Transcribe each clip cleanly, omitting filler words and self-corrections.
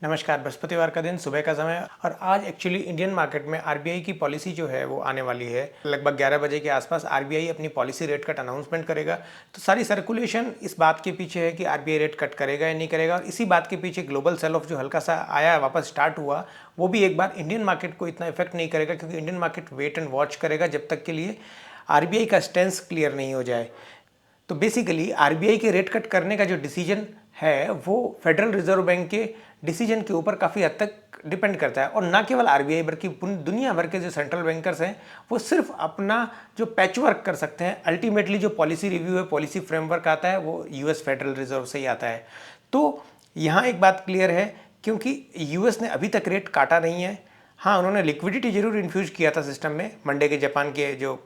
नमस्कार। बृहस्पतिवार का दिन सुबह का समय और आज एक्चुअली इंडियन मार्केट में आरबीआई की पॉलिसी जो है वो आने वाली है। लगभग 11 बजे के आसपास आरबीआई अपनी पॉलिसी रेट कट अनाउंसमेंट करेगा। तो सारी सर्कुलेशन इस बात के पीछे है कि आरबीआई रेट कट करेगा या नहीं करेगा, और इसी बात के पीछे ग्लोबल सेल ऑफ जो हल्का सा आया वापस स्टार्ट हुआ, वो भी एक बार इंडियन मार्केट को इतना इफेक्ट नहीं करेगा, क्योंकि Indian market wait and watch करेगा जब तक के लिए आरबीआई का स्टैंस क्लियर नहीं हो जाए। तो बेसिकली आरबीआई के रेट कट करने का जो डिसीजन है वो फेडरल रिजर्व बैंक के डिसीजन के ऊपर काफ़ी हद तक डिपेंड करता है। और ना केवल आरबीआई बल्कि दुनिया भर के जो सेंट्रल बैंकर्स हैं वो सिर्फ अपना जो पैचवर्क कर सकते हैं। अल्टीमेटली जो पॉलिसी रिव्यू है, पॉलिसी फ्रेमवर्क आता है, वो यूएस फेडरल रिजर्व से ही आता है। तो यहाँ एक बात क्लियर है, क्योंकि यूएस ने अभी तक रेट काटा नहीं है। हाँ, उन्होंने लिक्विडिटी जरूर इन्फ्यूज किया था सिस्टम में मंडे के जापान के जो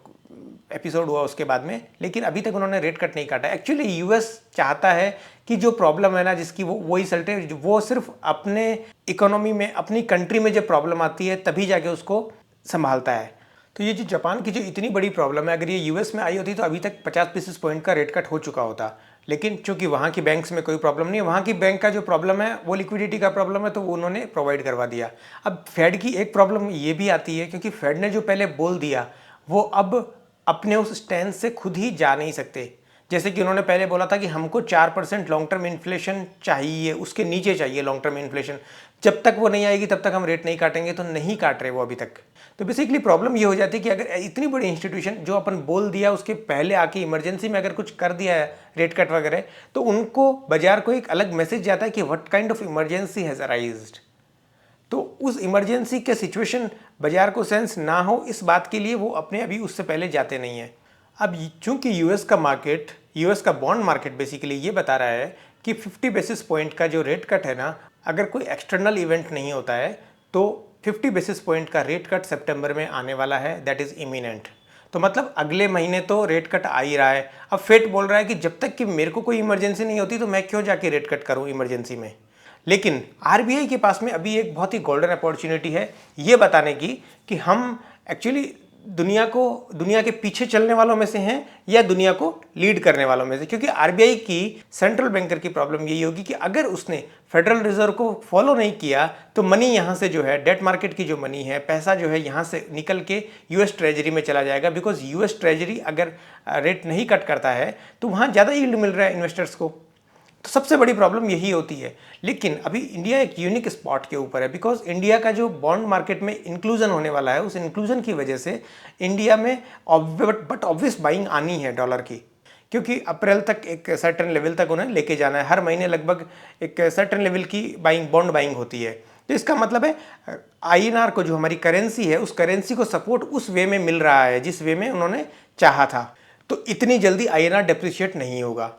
एपिसोड हुआ उसके बाद में, लेकिन अभी तक उन्होंने रेट कट नहीं काटा। एक्चुअली यूएस चाहता है कि जो प्रॉब्लम है ना, जिसकी वही सल्टे, वो सिर्फ अपने इकोनॉमी में, अपनी कंट्री में जो प्रॉब्लम आती है तभी जाके उसको संभालता है। तो ये जो जापान की जो इतनी बड़ी प्रॉब्लम है, अगर ये यूएस में आई होती तो अभी तक 50 बेसिस पॉइंट का रेट कट हो चुका होता। लेकिन चूंकि वहाँ की बैंक्स में कोई प्रॉब्लम नहीं है, वहाँ की बैंक का जो प्रॉब्लम है वो लिक्विडिटी का प्रॉब्लम है, तो वो उन्होंने प्रोवाइड करवा दिया। अब फेड की एक प्रॉब्लम ये भी आती है, क्योंकि फेड ने जो पहले बोल दिया वो अब अपने उस स्टैंड से खुद ही जा नहीं सकते। जैसे कि उन्होंने पहले बोला था कि हमको 4% लॉन्ग टर्म इन्फ्लेशन चाहिए, उसके नीचे चाहिए लॉन्ग टर्म इन्फ्लेशन। जब तक वो नहीं आएगी तब तक हम रेट नहीं काटेंगे, तो नहीं काट रहे वो अभी तक। तो बेसिकली प्रॉब्लम ये हो जाती है कि अगर इतनी बड़ी इंस्टीट्यूशन जो अपन बोल दिया उसके पहले आके इमरजेंसी में अगर कुछ कर दिया है रेट कट वगैरह, तो उनको बाजार को एक अलग मैसेज जाता है कि what kind of emergency has arised. तो उस इमरजेंसी के सिचुएशन बाजार को सेंस ना हो, इस बात के लिए वो अपने अभी उससे पहले जाते नहीं हैं। अब चूंकि यूएस का मार्केट, यूएस का बॉन्ड मार्केट बेसिकली ये बता रहा है कि 50 बेसिस पॉइंट का जो रेट कट है ना, अगर कोई एक्सटर्नल इवेंट नहीं होता है तो 50 बेसिस पॉइंट का रेट कट सितंबर में आने वाला है, दैट इज इमिनेंट। तो मतलब अगले महीने तो रेट कट आ ही रहा है। अब फेड बोल रहा है कि जब तक कि मेरे को कोई इमरजेंसी नहीं होती तो मैं क्यों जाके रेट कट करूं इमरजेंसी में। लेकिन आरबीआई के पास में अभी एक बहुत ही गोल्डन अपॉर्चुनिटी है ये बताने की कि हम एक्चुअली दुनिया के पीछे चलने वालों में से हैं या दुनिया को लीड करने वालों में से। क्योंकि आरबीआई की सेंट्रल बैंकर की प्रॉब्लम यही होगी कि अगर उसने फेडरल रिजर्व को फॉलो नहीं किया तो मनी यहाँ से जो है, डेट मार्केट की जो मनी है, पैसा जो है यहाँ से निकल के यूएस ट्रेजरी में चला जाएगा। बिकॉज यूएस ट्रेजरी अगर रेट नहीं कट करता है तो वहाँ ज़्यादा यील्ड मिल रहा है इन्वेस्टर्स को। तो सबसे बड़ी प्रॉब्लम यही होती है। लेकिन अभी इंडिया एक यूनिक स्पॉट के ऊपर है, बिकॉज इंडिया का जो बॉन्ड मार्केट में इंक्लूजन होने वाला है, उस इंक्लूजन की वजह से इंडिया में बट ऑब्वियस बाइंग आनी है डॉलर की। क्योंकि अप्रैल तक एक सर्टेन लेवल तक उन्हें लेके जाना है, हर महीने लगभग एक सर्टेन लेवल की बाइंग, बॉन्ड बाइंग होती है। तो इसका मतलब है आईएनआर को, जो हमारी करेंसी है, उस करेंसी को सपोर्ट उस वे में मिल रहा है जिस वे में उन्होंने चाहा था। तो इतनी जल्दी आईएनआर डेप्रिशिएट नहीं होगा।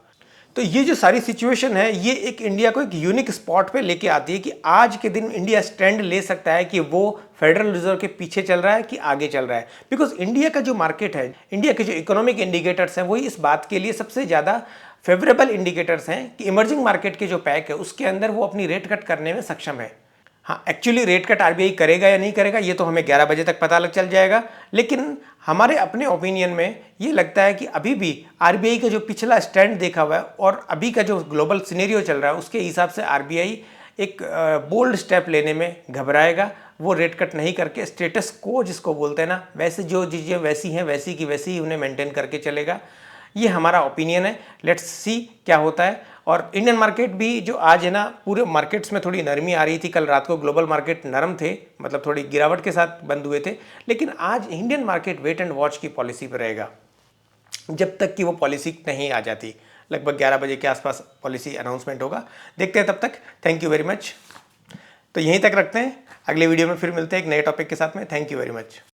तो ये जो सारी सिचुएशन है ये एक इंडिया को एक यूनिक स्पॉट पे लेके आती है कि आज के दिन इंडिया स्टैंड ले सकता है कि वो फेडरल रिजर्व के पीछे चल रहा है कि आगे चल रहा है। बिकॉज इंडिया का जो मार्केट है, इंडिया के जो इकोनॉमिक इंडिकेटर्स हैं, वही इस बात के लिए सबसे ज़्यादा फेवरेबल इंडिकेटर्स हैं कि इमर्जिंग मार्केट के जो पैक है उसके अंदर वो अपनी रेट कट करने में सक्षम है। हाँ, एक्चुअली रेट कट आरबीआई करेगा या नहीं करेगा ये तो हमें 11 बजे तक पता लग चल जाएगा। लेकिन हमारे अपने ओपिनियन में ये लगता है कि अभी भी आरबीआई का जो पिछला स्टैंड देखा हुआ है और अभी का जो ग्लोबल सिनेरियो चल रहा है उसके हिसाब से आरबीआई एक बोल्ड स्टेप लेने में घबराएगा। वो रेट कट नहीं करके स्टेटस को जिसको बोलते हैं ना, वैसे जो चीज़ें वैसी हैं वैसी की वैसी ही उन्हें मेंटेन करके चलेगा। ये हमारा ओपिनियन है, लेट्स सी क्या होता है। और इंडियन मार्केट भी जो आज है ना, पूरे मार्केट्स में थोड़ी नरमी आ रही थी। कल रात को ग्लोबल मार्केट नरम थे, मतलब थोड़ी गिरावट के साथ बंद हुए थे। लेकिन आज Indian market wait and watch की पॉलिसी पर रहेगा जब तक कि वो पॉलिसी नहीं आ जाती। लगभग 11 बजे के आसपास पॉलिसी अनाउंसमेंट होगा, देखते हैं तब तक। Thank you very much. तो यहीं तक रखते हैं, अगले वीडियो में फिर मिलते हैं एक नए टॉपिक के साथ में। Thank you very much.